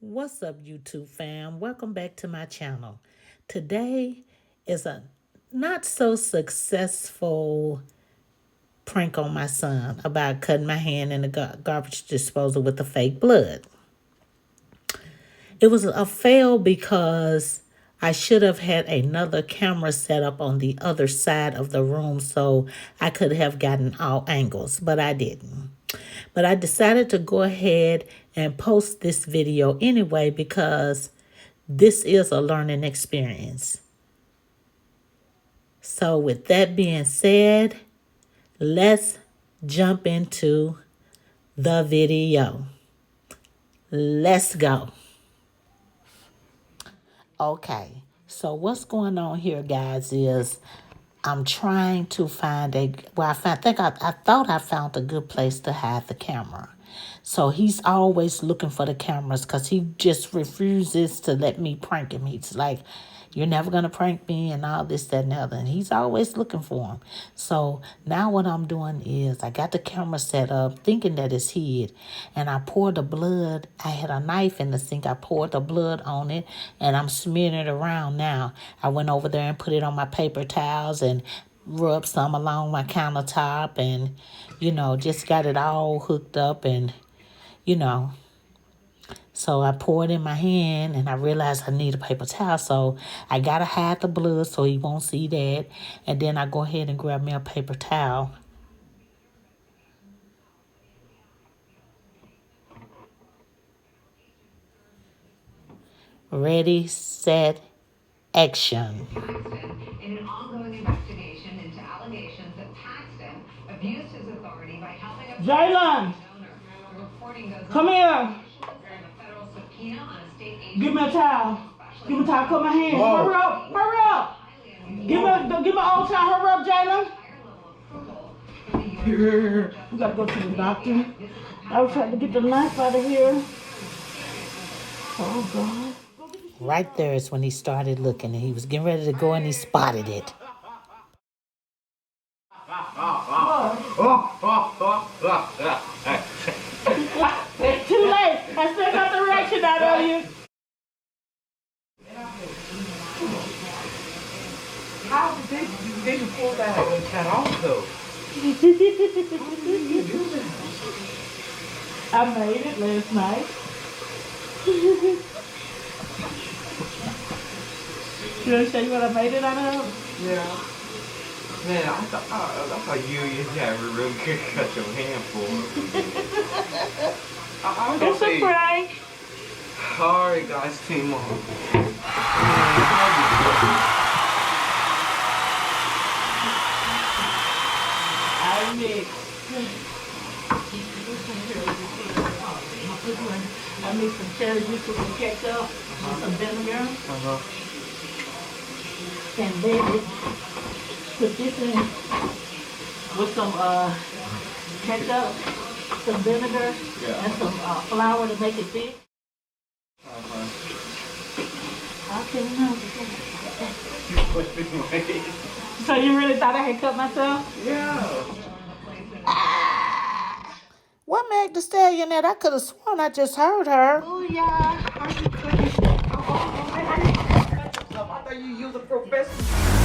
What's up, YouTube fam? Welcome back to my channel. Today is a not so successful prank on my son about cutting my hand in the garbage disposal with the fake blood. It was a fail because I should have had another camera set up on the other side of the room so I could have gotten all angles, but I didn't. But I decided to go ahead and post this video anyway because this is a learning experience. So with that being said, let's jump into the video. Let's go. Okay, so what's going on here, guys, is I'm trying to find I thought I found a good place to hide the camera. So he's always looking for the cameras because he just refuses to let me prank him. He's like, you're never going to prank me and all this, that, and the other. And he's always looking for them. So now what I'm doing is I got the camera set up thinking that it's hid. And I poured the blood. I had a knife in the sink. I poured the blood on it and I'm smearing it around now. I went over there and put it on my paper towels and rubbed some along my countertop and, just got it all hooked up and, so I poured in my hand and I realized I need a paper towel. So I got to hide the blood so he won't see that. And then I go ahead and grab me a paper towel. Ready, set, action. In an ongoing investigation into allegations that Paxton abused his authority by helping a Jalen, come here. Give me a towel. Give me a towel. Cut my hand. Whoa. Hurry up. Hurry up. Give me an old towel. Hurry up, Jalen. Here. We got to go to the doctor. I was trying to get the knife out of here. Oh, God. Right there is when he started looking, and he was getting ready to go, and he spotted it. It's too late. I still got the reaction out of you. How did you pull that off though? I made it last night. You want to show you what I made it out of? Yeah. Man, I thought you had a real good cut your hand for. It's a prank. Alright guys, team on. I mixed some cherry juice with some ketchup and some vinegar. And then put this in with some ketchup, some vinegar, and some flour to make it thick. So you really thought I had cut myself? Yeah. What Meg the Stallion that? I could have sworn I just heard her. Oh yeah. How you cutting? I thought you used a professional.